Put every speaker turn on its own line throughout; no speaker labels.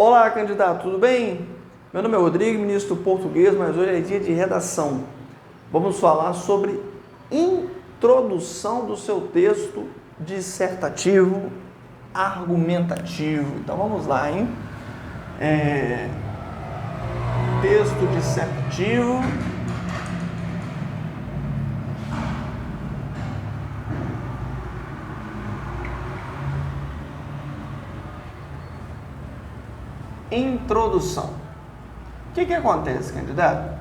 Olá, candidato, tudo bem? Meu nome é Rodrigo, ministro do português, mas hoje é dia de redação. Vamos falar sobre introdução do seu texto dissertativo argumentativo. Então vamos lá, hein? Texto dissertativo. Introdução. O que acontece, candidato?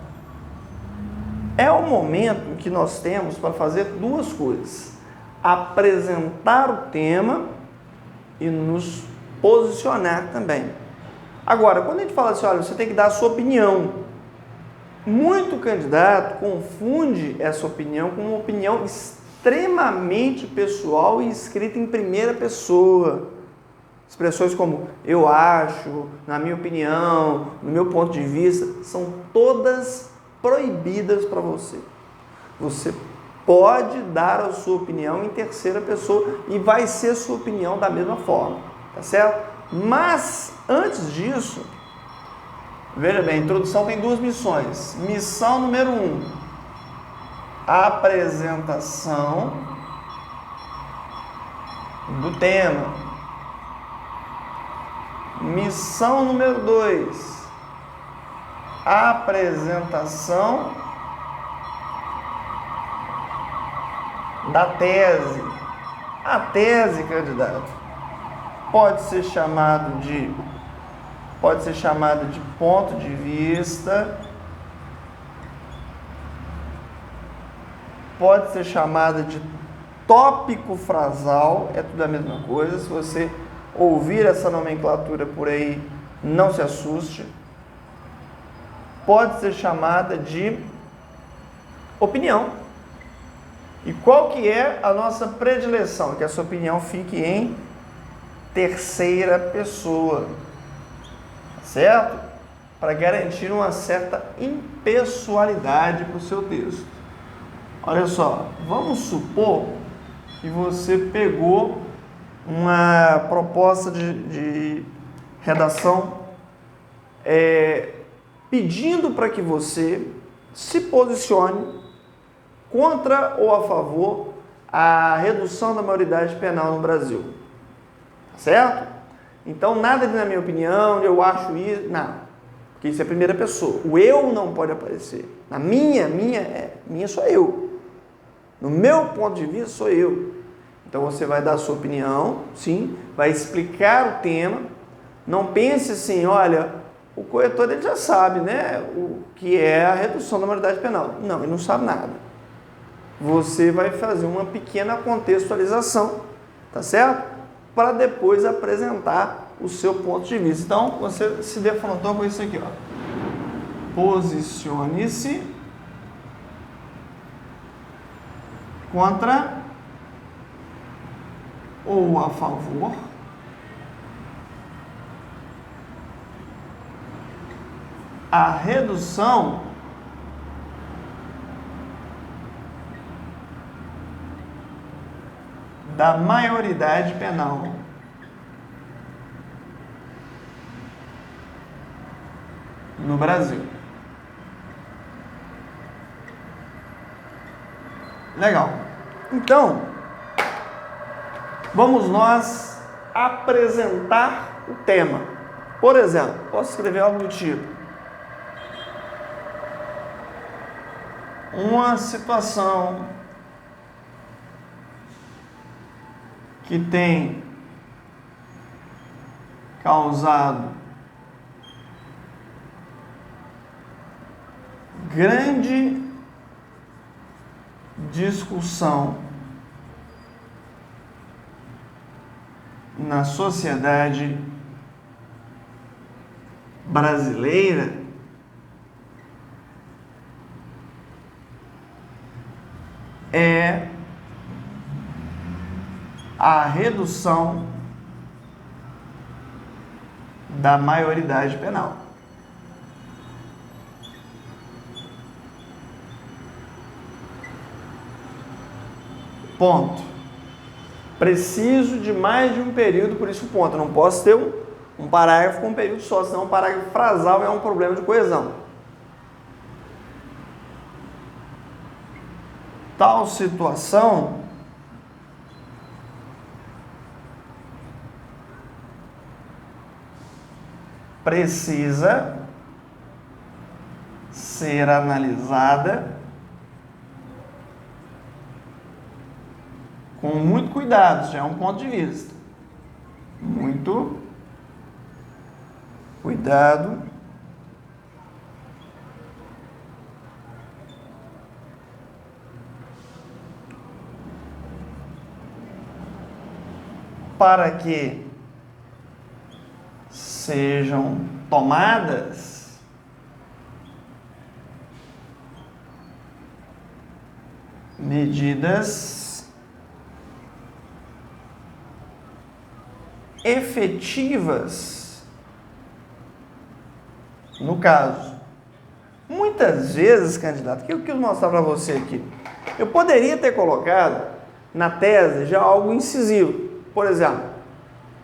É o momento que nós temos para fazer duas coisas: apresentar o tema e nos posicionar também. Agora, quando a gente fala assim, olha, você tem que dar a sua opinião, muito candidato confunde essa opinião com uma opinião extremamente pessoal e escrita em primeira pessoa. Expressões como eu acho, na minha opinião, no meu ponto de vista, são todas proibidas para você. Você pode dar a sua opinião em terceira pessoa e vai ser sua opinião da mesma forma, tá certo? Mas, antes disso, veja bem, a introdução tem duas missões. Missão número 1, apresentação do tema. Missão número 2, apresentação da tese. A tese, candidato, pode ser chamada de ponto de vista, pode ser chamada de tópico frasal, é tudo a mesma coisa. Se você ouvir essa nomenclatura por aí, não se assuste. Pode ser chamada de opinião. E qual que é a nossa predileção? Que essa opinião fique em terceira pessoa, certo? Para garantir uma certa impessoalidade para o seu texto. Olha só, vamos supor que você pegou uma proposta de redação pedindo para que você se posicione contra ou a favor a redução da maioridade penal no Brasil. Certo? Então, nada de, na minha opinião, eu acho isso, não. Porque isso é a primeira pessoa. O eu não pode aparecer. Na minha sou eu. No meu ponto de vista, sou eu. Então você vai dar a sua opinião, sim, vai explicar o tema. Não pense assim, olha, o corretor ele já sabe, né, o que é a redução da maioridade penal. Não, ele não sabe nada. Você vai fazer uma pequena contextualização, tá certo? Para depois apresentar o seu ponto de vista. Então você se defrontou com isso aqui, ó. Posicione-se contra ou a favor a redução da maioridade penal no Brasil. Legal. Então, vamos nós apresentar o tema. Por exemplo, posso escrever algo do tipo: uma situação que tem causado grande discussão na sociedade brasileira é a redução da maioridade penal. Ponto. Preciso de mais de um período, por isso ponto. Eu não posso ter um parágrafo com um período só, senão um parágrafo frasal é um problema de coesão. Tal situação precisa ser analisada com muito cuidado, já é um ponto de vista. Muito cuidado para que sejam tomadas medidas efetivas no caso. Muitas vezes, candidato, o que eu quis mostrar para você aqui? Eu poderia ter colocado na tese já algo incisivo. Por exemplo,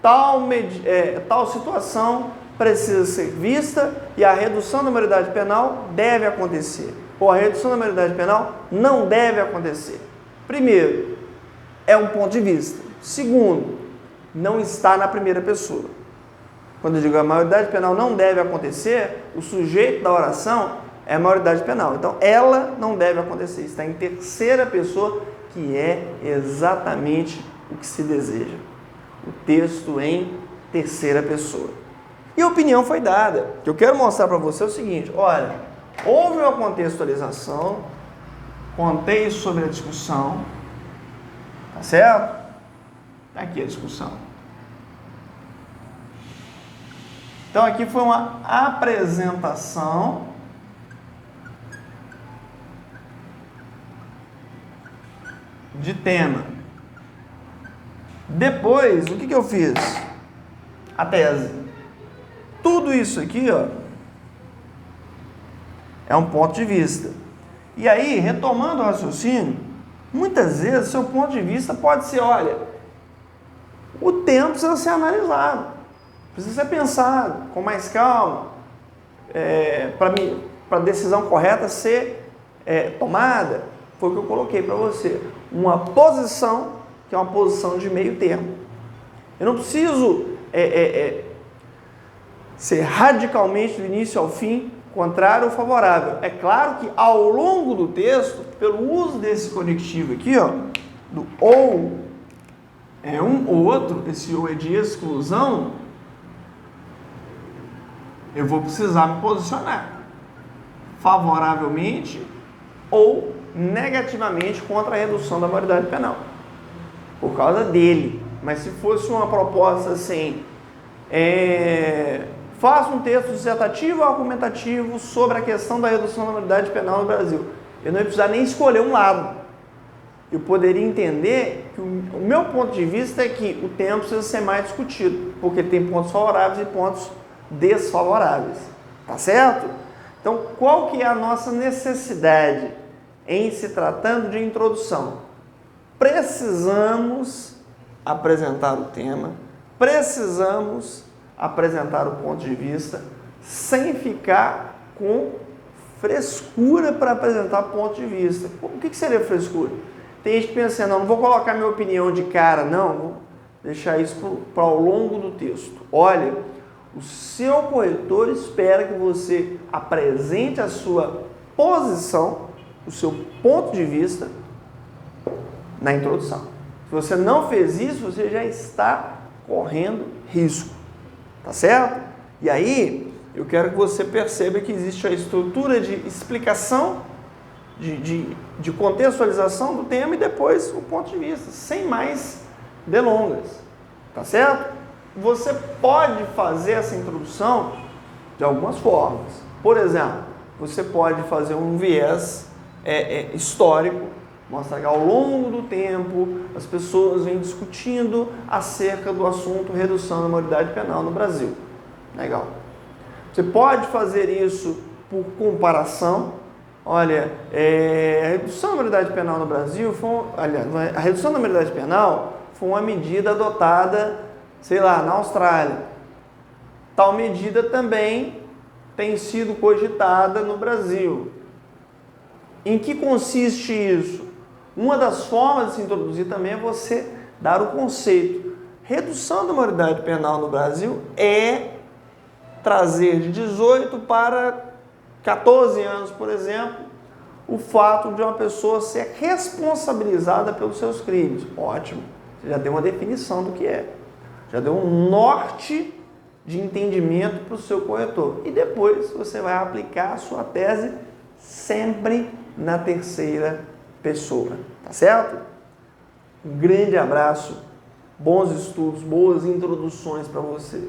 tal situação precisa ser vista e a redução da maioridade penal deve acontecer. Ou a redução da maioridade penal não deve acontecer. Primeiro, é um ponto de vista. Segundo, não está na primeira pessoa. Quando eu digo a maioridade penal não deve acontecer, o sujeito da oração é a maioridade penal. Então, ela não deve acontecer. Está em terceira pessoa, que é exatamente o que se deseja. O texto em terceira pessoa. E a opinião foi dada. O que eu quero mostrar para você é o seguinte, olha, houve uma contextualização, contei sobre a discussão, tá certo? Está aqui a discussão. Então aqui foi uma apresentação de tema. Depois, o que eu fiz? A tese. Tudo isso aqui, ó, é um ponto de vista. E aí, retomando o raciocínio, muitas vezes seu ponto de vista pode ser, olha, o tempo precisa ser analisado, precisa ser pensado com mais calma, para a decisão correta ser tomada. Foi o que eu coloquei para você. Uma posição que é uma posição de meio termo. Eu não preciso ser radicalmente do início ao fim, contrário ou favorável. É claro que ao longo do texto, pelo uso desse conectivo aqui, ó, do ou é um ou outro, esse ou é de exclusão, eu vou precisar me posicionar favoravelmente ou negativamente contra a redução da maioridade penal. Por causa dele. Mas se fosse uma proposta assim, faça um texto dissertativo ou argumentativo sobre a questão da redução da maioridade penal no Brasil, eu não ia precisar nem escolher um lado. Eu poderia entender que o meu ponto de vista é que o tema precisa ser mais discutido, porque tem pontos favoráveis e pontos desfavoráveis. Tá certo? Então, qual que é a nossa necessidade em se tratando de introdução? Precisamos apresentar o tema, precisamos apresentar o ponto de vista, sem ficar com frescura para apresentar ponto de vista. O que seria frescura? Tem gente que pensa assim, não vou colocar minha opinião de cara, não, vou deixar isso para ao longo do texto. Olha, o seu corretor espera que você apresente a sua posição, o seu ponto de vista, na introdução. Se você não fez isso, você já está correndo risco. Tá certo? E aí, eu quero que você perceba que existe a estrutura de explicação, de contextualização do tema e depois o ponto de vista, sem mais delongas. Tá certo? Você pode fazer essa introdução de algumas formas. Por exemplo, você pode fazer um viés histórico, mostrar que ao longo do tempo as pessoas vêm discutindo acerca do assunto redução da maioridade penal no Brasil. Legal. Você pode fazer isso por comparação. Olha, a redução da maioridade penal no Brasil a redução da maioridade penal foi uma medida adotada, sei lá, na Austrália. Tal medida também tem sido cogitada no Brasil. Em que consiste isso? Uma das formas de se introduzir também é você dar o conceito. Redução da maioridade penal no Brasil é trazer de 18 para 14 anos, por exemplo, o fato de uma pessoa ser responsabilizada pelos seus crimes. Ótimo, você já deu uma definição do que é. Já deu um norte de entendimento para o seu corretor. E depois você vai aplicar a sua tese sempre na terceira pessoa. Tá certo? Um grande abraço, bons estudos, boas introduções para você.